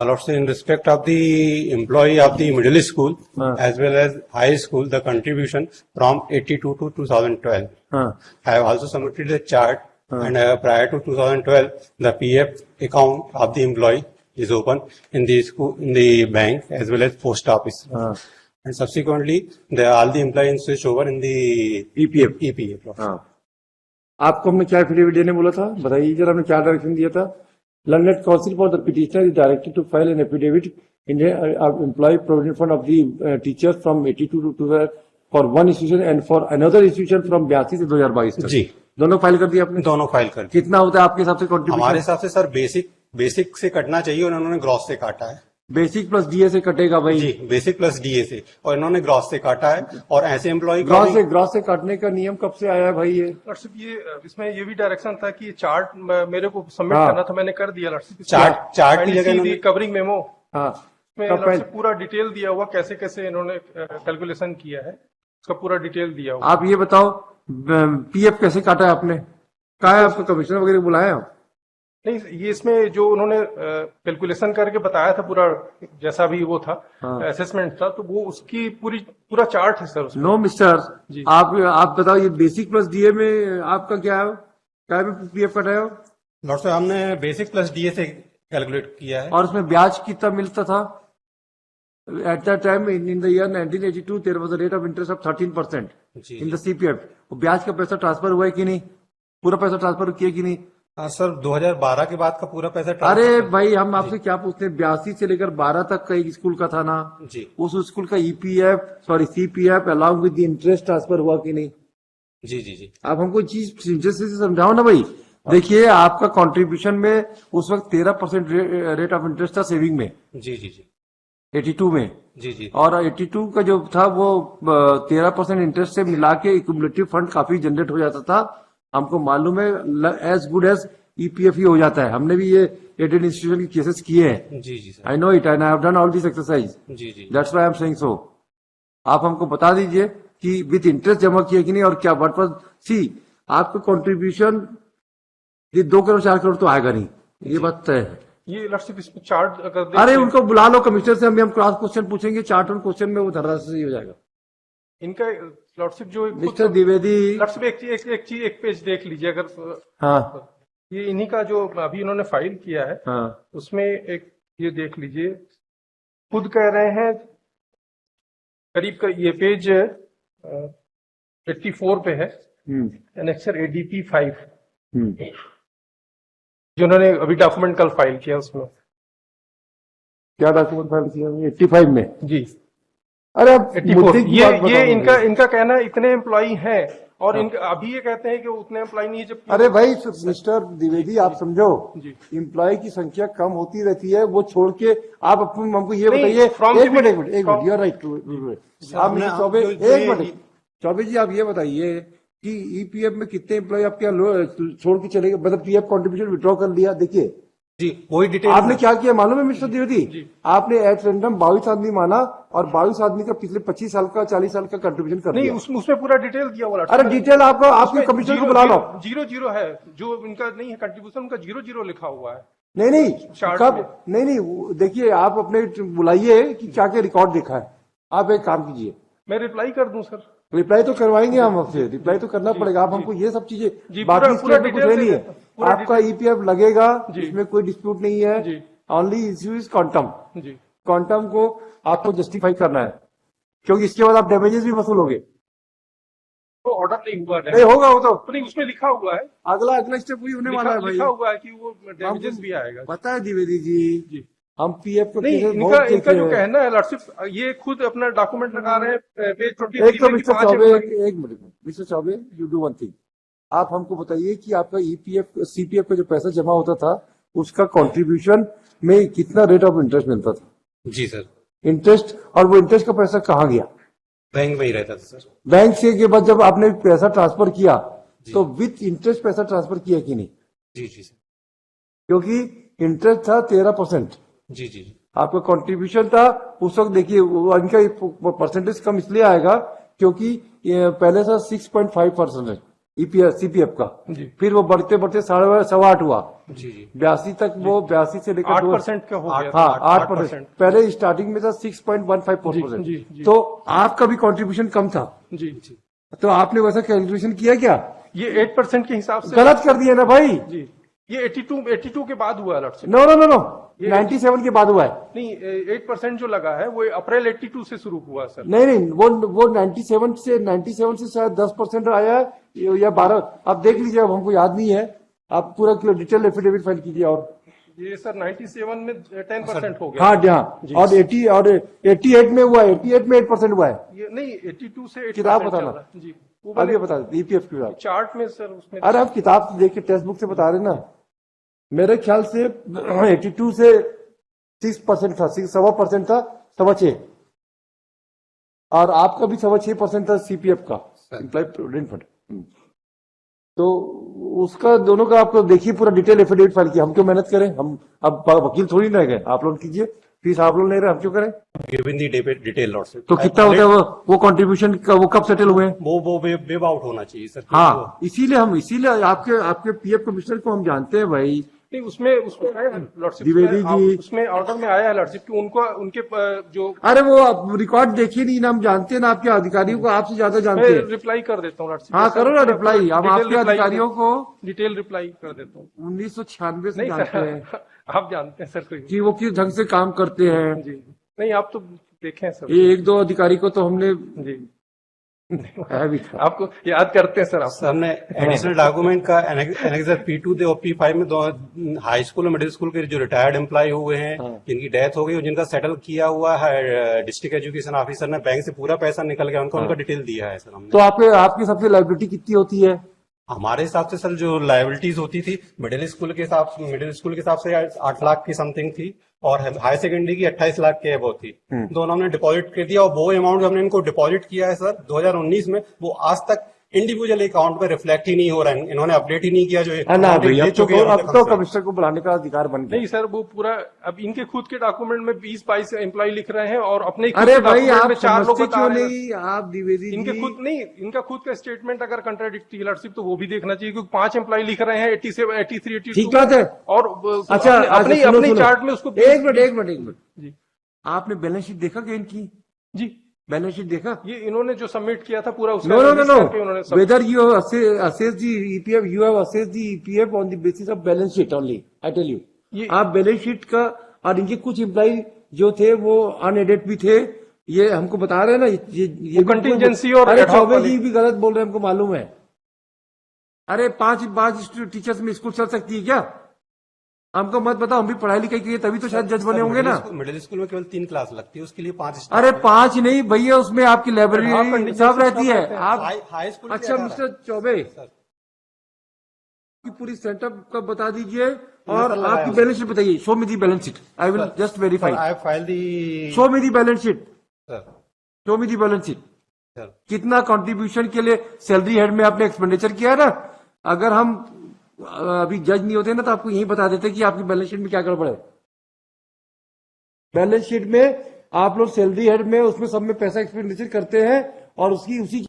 Also, in respect of the employee of the middle school as well as high school, the contribution from 82 to 2012. I have also submitted a chart, and prior to 2012, the PF account of the employee is open in the school, in the bank as well as post office. And subsequently, all the employees switch over in the EPF. EPF. आपको हमने क्या affidavit देने बोला था, बताइए जरा, हमने क्या डायरेक्शन दिया था? Learned counsel for the petitioner is directed to file an affidavit in employ provident fund of the teachers from 82 to for one institution and for another institution from 82 से 2022 तक। जी, दोनों फाइल कर दिया आपने? दोनों फाइल कर दिया। कितना होता है आपके हिसाब से कंट्रीब्यूशन? हमारे हिसाब से सर बेसिक से कटना चाहिए और उन्होंने ग्रॉस से काटा है। बेसिक प्लस डीए से कटेगा भाई जी, बेसिक प्लस डीए से, और इन्होंने ग्रॉस से काटा है। और ऐसे एम्प्लॉय ग्रॉस से काटने का नियम कब से आया है भाई? ये इसमें ये भी डायरेक्शन था कि चार्ट मेरे को सबमिट करना था, मैंने कर दिया। चार्ट की जगह कवरिंग मेमो, हाँ, पूरा डिटेल दिया हुआ, कैसे कैसे इन्होंने कैलकुलेशन किया है, उसका पूरा डिटेल दिया हुआ। आप ये बताओ, पीएफ कैसे काटा है आपने? कहा है आपको कमिश्नर वगैरह बुलाया है? नहीं, ये इसमें जो उन्होंने कैलकुलेशन करके बताया था, पूरा जैसा भी वो था, असेसमेंट था, तो वो उसकी पूरा चार्ट है सर। नो मिस्टर, आप बताओ, ये बेसिक प्लस डीए में आपका क्या है? क्या पीएफ कटा है? लॉर्ड साहब, हमने बेसिक प्लस डीए से कैलकुलेट किया है। और उसमें ब्याज कितना मिलता था? At that time in the year 1982 there was a rate of interest of 13% in the CPF. ब्याज का पैसा ट्रांसफर हुआ है कि नहीं? पूरा पैसा ट्रांसफर किया कि नहीं? हाँ सर, 2012 के बाद का पूरा पैसा अरे भाई, हम आपसे क्या पूछते हैं, 82 से लेकर 12 तक का एक स्कूल का था ना जी, उस स्कूल का CPF along with interest transfer हुआ कि नहीं? जी जी जी। आप हमको चीज इंटरेस्ट से समझाओ ना भाई। देखिए, आपका कंट्रीब्यूशन में उस वक्त 13% रेट ऑफ इंटरेस्ट था सेविंग में। जी जी जी। 82 में। जी जी। और 82 का जो था वो 13% इंटरेस्ट से मिला के क्यूमुलेटिव फंड काफी जनरेट हो जाता था। हमको मालूम है, एज गुड एज ईपीएफ ही हो जाता है। हमने भी ये एडेड इंस्टीट्यूशन के केसेस किए हैं। जी जी sir. I know it and I have done all this exercise. जी जी। That's why I am saying so. आप हमको बता दीजिए कि विद इंटरेस्ट जमा किया कि नहीं, और क्या व्हाट वाज सी आपका कंट्रीब्यूशन। ये 2 करोड़ 4 करोड़ तो आएगा नहीं, ये बात तय है। ये इसमें चार्ट अगर अरे उनको बुला लो कमिश्नर से, हम क्रॉस क्वेश्चन पूछेंगे, चार्ट ऑन क्वेश्चन में वो धर्रा से हो जाएगा। इनका लॉर्डशिप जो मिस्टर द्विवेदी, लॉर्डशिप एक पेज देख लीजिए अगर। हाँ, ये इन्हीं का जो अभी इन्होंने फाइल किया है, हाँ, उसमें एक ये देख लीजिए, खुद कह रहे हैं करीब का ये पेज 84 पे है, एनेक्सर एडीपी 5 जो उन्होंने अभी डॉक्यूमेंट कल फाइल किया। उसमें क्या डॉक्यूमेंट फाइल किया? 85 में। जी। अरे ये इनका कहना है इतने एम्प्लॉई हैं, और अभी ये कहते हैं कि उतने एम्प्लॉय नहीं है। जब अरे भाई मिस्टर द्विवेदी, आप समझो, एम्प्लॉय की संख्या कम होती रहती है, वो छोड़ के आप हमको ये बताइए। एक मिनट, यू आर राइट। आप चौबे, एक मिनट चौबे जी, आप ये बताइए कि ईपीएफ में कितने एम्प्लॉय आपके छोड़ के चले गए, मतलब पीएफ कंट्रीब्यूशन विड्रॉ कर लिया? देखिए जी, वही डिटेल आपने क्या किया मालूम है मिस्टर द्विवेदी? आपने एट रैंडम 22 आदमी माना, और 22 आदमी का पिछले 25 साल का 40 साल का कंट्रीब्यूशन कर दिया। उसमें पूरा डिटेल दिया हुआ। अरे डिटेल आपके कमिश्नर को बुला लो। 0 है जो इनका नहीं है कंट्रीब्यूशन, उनका 0 लिखा हुआ है। नहीं कब? नहीं, देखिए, आप अपने बुलाइए कि क्या क्या रिकॉर्ड देखा है। आप एक काम कीजिए, मैं रिप्लाई कर दूं सर? रिप्लाई तो करवाएंगे हम आपसे, रिप्लाई तो करना पड़ेगा। आप हमको ये सब चीजें, बाकी पूरा कुछ नहीं है। आपका ईपीएफ लगेगा, इसमें कोई डिस्प्यूट नहीं है। Only issue is quantum. Quantum को आपको जस्टिफाई करना है, क्योंकि इसके बाद आप डैमेजेस भी वसूलोगे। तो ऑर्डर नहीं हुआ, नहीं होगा वो तो नहीं, उसमें लिखा हुआ है। अगला स्टेप वही होने वाला है भाई। लिखा हुआ है कि वो डैमेजेस भी आएगा। पता है द्विवेदी जी, हम पीएफ को नहीं, इनका जो कहना है लॉर्डशिप, ये खुद अपना डॉक्यूमेंट लगा रहे हैं पेज 23। एक तो मिस्टर चौबे, एक minute mister Choubey, you do one thing. आप हमको बताइए कि आपका ईपीएफ सीपीएफ का जो पैसा जमा होता था, उसका कंट्रीब्यूशन में कितना रेट ऑफ इंटरेस्ट मिलता था? जी सर। इंटरेस्ट, और वो इंटरेस्ट का पैसा कहाँ गया? बैंक में ही रहता था सर। बैंक से के बाद जब आपने पैसा ट्रांसफर किया, तो विथ इंटरेस्ट पैसा ट्रांसफर किया कि नहीं? जी जी सर। क्योंकि इंटरेस्ट था 13%। जी जी। आपका कंट्रीब्यूशन था उस वक्त, देखिए इनका परसेंटेज कम इसलिए आएगा क्योंकि पहले था 6.5%। ईपीएफ सीपीएफ का, जी। फिर वो बढ़ते बढ़ते 8.5 हुआ, जी जी 82 तक, वो 82 से लेकर 8% का हो गया था। हाँ 8%। पहले स्टार्टिंग में था 6.15%। जी, जी। तो आपका भी कंट्रीब्यूशन कम था, जी जी तो आपने वैसा कैलकुलेशन किया क्या? ये 8% के हिसाब से गलत कर दिया ना भाई। जी ये 82 के बाद हुआ अलर्ट से। नो नो नो नो, ये 97 के बाद हुआ है। नहीं 8% जो लगा है वो अप्रैल 82 से शुरू हुआ सर। नहीं नहीं, वो 97 से शायद 10% आया है या 12। आप देख लीजिए, अब हमको याद नहीं है, आप पूरा डिटेल एफिडेविट फाइल कीजिए। और ये सर 97 में 10% हो गया। हाँ हाँ, और 88 में हुआ है, 88 में 8% हुआ है। ये नहीं 82 से 8% किताब चल बताना। रहा है। जी वो अभी मैंने बता देते ईपीएफ की बात। चार्ट में सर उसमें अरे आप किताब से देख के टेक्स्ट बुक से बता रहे ना। मेरे ख्याल से 82 से 6% था, 6.25% था, 6.25, और आपका भी 6.25% था सीपीएफ का, एम्प्लॉय प्रोविडेंट फंड। तो उसका दोनों का आपको देखिए, पूरा डिटेल एफिडेविट फाइल किया। हम क्यों मेहनत करें, हम अब वकील थोड़ी ना गए, आप लोग कीजिए, फीस आप लोग ले रहे हैं, हम क्यों करें? Given the detail lot. तो कितना होता है वो कंट्रीब्यूशन का, वो कब सेटल हुए हैं? वो वेब आउट होना चाहिए सर। हाँ, इसीलिए आपके पीएफ कमिश्नर को हम जानते हैं भाई। नहीं उसमें आया है लॉर्डशिप, द्विवेदी जी। उसमें ऑर्डर में आया है लॉर्डशिप कि उनको उनके जो अरे वो आप रिकॉर्ड देखिए नहीं ना, हम जानते हैं ना, आपके अधिकारियों को आपसे ज्यादा जानते हैं। रिप्लाई कर देता हूँ लॉर्डशिप। हाँ करो ना रिप्लाई, हम आपके अधिकारियों को डिटेल रिप्लाई कर देता हूँ। 1996 से नहीं जानते हैं सर आप जानते हैं सर कोई कि वो किस ढंग से काम करते हैं। जी नहीं आप तो देखे हैं सर। ये 1-2 अधिकारी को तो हमने जी है भी था। आपको याद करते हैं सर आप। सर हमने एडिशनल डॉक्यूमेंट का एनेक्सर P2 और P5 में दो हाई स्कूल और मिडिल स्कूल के जो रिटायर्ड एम्प्लॉय हुए हैं, जिनकी डेथ हो गई और जिनका सेटल किया हुआ है डिस्ट्रिक्ट एजुकेशन ऑफिसर ने, बैंक से पूरा पैसा निकल गया उनका डिटेल दिया है सर हमने। तो आपकी सबसे लाइबिलिटी कितनी होती है? हमारे हिसाब से सर जो लाइबिलिटीज होती थी मिडिल स्कूल के हिसाब से 8 लाख की समथिंग थी, और हाई सेकेंडरी की 28 लाख के अबव थी। दोनों हमने डिपॉजिट कर दिया, और वो अमाउंट जो हमने इनको डिपॉजिट किया है सर 2019 में, वो आज तक इंडिविजुअल अकाउंट में रिफ्लेक्ट ही नहीं हो रहा है। इन्होंने अपडेट ही नहीं किया जो ना भाई, ले चुके हैं अब तो कमिश्नर को बुलाने का अधिकार बन गया। नहीं सर वो पूरा अब इनके खुद के डॉक्यूमेंट में 20-22 एम्प्लॉय लिख रहे हैं और अपने खुद अरे के भाई document आप में 4 लोग समझते बता क्यों रहे हैं। नहीं, आप द्विवेदी इनके जी, खुद नहीं, इनका खुद का स्टेटमेंट अगर कंट्राडिक्टी लॉर्डशिप तो वो भी देखना चाहिए, क्योंकि 5 एम्प्लॉय लिख रहे हैं 87, 83, 82 ठीक बात है। और अच्छा अपने सुनो, अपने सुनो। चार्ट में उसको एक मिनट जी आपने बैलेंस शीट देखा क्या इनकी? जी बैलेंस शीट देखा? ये इन्होंने जो सबमिट किया था पूरा उसका No, no, no, release no. करके उन्होंने Whether you have assessed the EPF, you have assessed the EPF on the basis of balance sheet only. I tell you. ये- आप बैलेंस शीट का, और इनके कुछ एम्प्लॉय जो थे वो अनएडेड भी थे, ये हमको बता रहे हैं ना। ये वो contingency और अरे ad hoc चौबे वाले- जी भी गलत बोल रहे हैं, हमको मालूम है। अरे पांच टीचर्स में स्कूल चल सकती है क्या? हमको मत बताओ, हम भी पढ़ाई लिखाई की है, तभी तो शायद जज बने होंगे ना। मिडिल स्कूल में केवल 3 क्लास लगती है, उसके लिए 5 अरे 5 नहीं भैया, उसमें आपकी हाँ, लाइब्रेरी contingency सब रहती सब है। रहते हैं। आप हाई स्कूल अच्छा मिस्टर चौबे, की पूरी सेटअप का बता दीजिए, और लगाया आपकी हुआ। बैलेंस शीट बताइए। Show me the balance sheet, I will just verify. I file the show me the balance sheet, sir show me the balance sheet. Sir कितना कंट्रीब्यूशन के लिए सैलरी हेड में आपने एक्सपेंडिचर किया है ना? अगर हम अभी जज नहीं होते ना, तो आपको यही बता देते कि आपकी बैलेंस शीट में क्या गड़बड़ है। बैलेंस शीट में आप लोग सैलरी हेड में, उसमें सब में पैसा एक्सपेंडिचर करते हैं, और उसी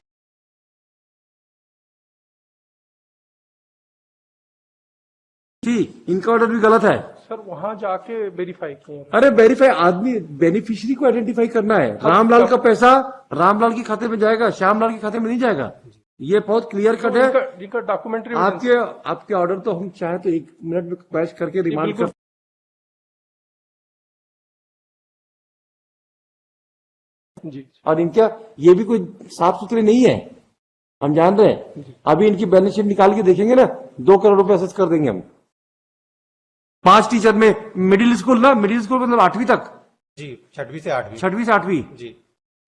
इनका ऑर्डर भी गलत है। सर वहां जाके वेरीफाई किए हैं। अरे वेरीफाई, आदमी बेनिफिशियरी को आइडेंटिफाई करना है। रामलाल का पैसा रामलाल के खाते में जाएगा, श्यामलाल के खाते में नहीं जाएगा। ये बहुत क्लियर कट है। इनका डॉक्यूमेंट्री आपके ऑर्डर तो हम चाहे तो 1 मिनट में क्वैश करके रिमांड कर। जी और इनका ये भी कोई साफ सुथरे नहीं है, हम जान रहे हैं। अभी इनकी बैलेंस शीट निकाल के देखेंगे ना, 2 करोड़ रुपए असेस कर देंगे हम। 5 टीचर में मिडिल स्कूल मतलब 8वीं तक, जी 6वीं से 8वीं 6वीं से 8वीं, जी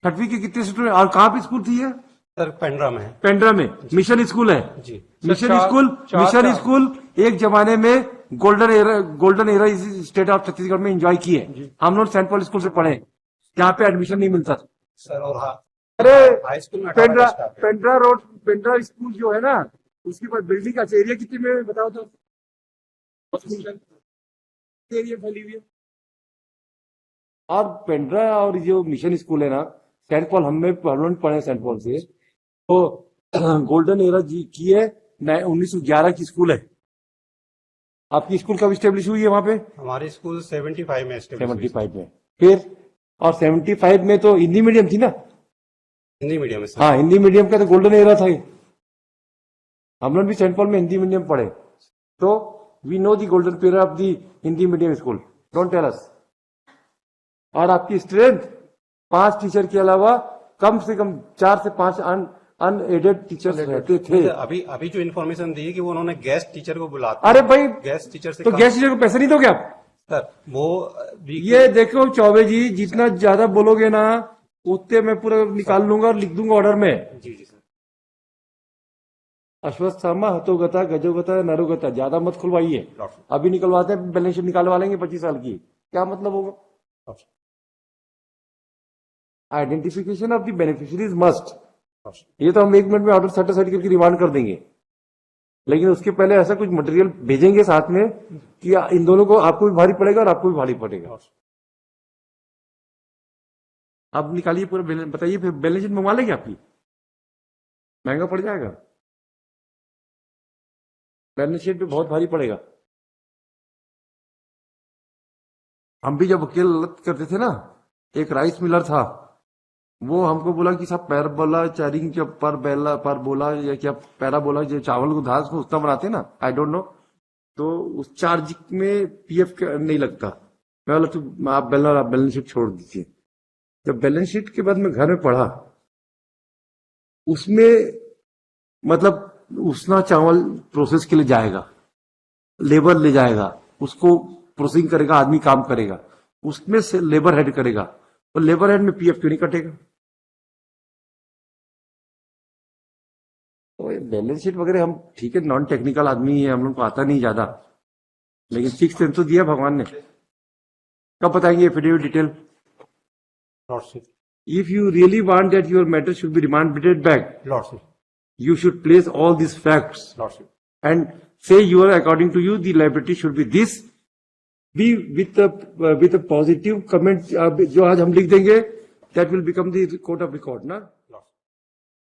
6वीं के कितने स्टूडेंट, और कहाँ पे स्कूल थी ये? सर पेंड्रा में है पेंड्रा में मिशन स्कूल है। जी मिशन स्कूल एक जमाने में गोल्डन एरा इस स्टेट ऑफ छत्तीसगढ़ में एंजॉय किए। हम लोग सेंट पॉल स्कूल से पढ़े, यहाँ पे एडमिशन नहीं मिलता था। सर। और हाँ अरे हाई स्कूल में पेंड्रा स्कूल जो है ना, उसके बाद बिल्डिंग का एरिया कितने में बताओ तो? एरिया फैली हुई है। और पेंड्रा और जो मिशन स्कूल है ना, सेंट पॉल, हम लोग पढ़े सेंट पॉल से, तो गोल्डन एरा जी की है 1911 की स्कूल है। आपकी स्कूल कब स्टेब्लिश हुई है वहां पे? हमारी स्कूल 75 में established हुई। 75 में। फिर और 75 में तो हिंदी मीडियम थी ना? हिंदी मीडियम में सर। हाँ, हिंदी मीडियम का तो गोल्डन एरा था ये। हम लोग भी सेंट पॉल में हिंदी मीडियम पढ़े, तो we know the golden period of the Hindi medium school. Don't tell us. और आपकी स्ट्रेंथ 5 टीचर के अलावा कम से कम 4 से 5 अनएडेड टीचर्स रहते थे। अभी अभी जो इन्फॉर्मेशन दी कि वो उन्होंने गेस्ट टीचर को बुलाते। अरे भाई, गेस्ट टीचर से तो गेस्ट टीचर को पैसे नहीं दोगे आप? सर वो ये देखो चौबे जी, जितना ज्यादा बोलोगे ना उतने मैं पूरा निकाल लूंगा और लिख दूंगा ऑर्डर में। जी जी सर। अश्वत्थामा हतोगता गजोगता नरोगता, ज्यादा मत खुलवाइए। अभी निकलवाते हैं, बैलेंस शीट निकालवा लेंगे 25 साल की, क्या मतलब होगा? Identification of the beneficiaries must. ये तो हम 1 मिनट में ऑर्डर सर्टिफाइड करके रिमांड कर देंगे, लेकिन उसके पहले ऐसा कुछ मटेरियल भेजेंगे साथ में कि इन दोनों को, आपको भी भारी पड़ेगा और आपको भी भारी पड़ेगा। आप निकालिए पूरा बैलेंस, बताइए फिर बैलेंस शीट मंगवा लेंगे आपकी? महंगा पड़ जाएगा, बैलेंस शीट पे बहुत भारी पड़ेगा। हम भी जब वकील करते थे ना, एक राइस मिलर था, वो हमको बोला कि साहब पैराबोला चारिंग क्या पर बोला या क्या पैराबोला, जो चावल को धास को उतना बनाते ना, आई डोंट नो, तो उस चार्ज में पीएफ नहीं लगता। मैं बोला तो आप बैलेंस शीट छोड़ दीजिए। जब बैलेंस शीट के बाद मैं घर में पढ़ा, उसमें मतलब उसना चावल प्रोसेस के लिए जाएगा, लेबर ले जाएगा, उसको प्रोसेसिंग करेगा, आदमी काम करेगा, उसमें से लेबर हेड करेगा, और लेबर हेड में पीएफ क्यों नहीं कटेगा? तो बैलेंस शीट वगैरह हम ठीक है, नॉन टेक्निकल आदमी है, हम लोग को आता नहीं ज्यादा, लेकिन 6 सेंस तो दिया भगवान ने। कब बताएंगे affidavit detail? Lordship, if you really want that your matter should be remanded back, lordship, you should place all these facts lordship, and say you are, according to you, the liability should be this, be with a positive comment, जो आज हम लिख देंगे, that will become the court of record ना।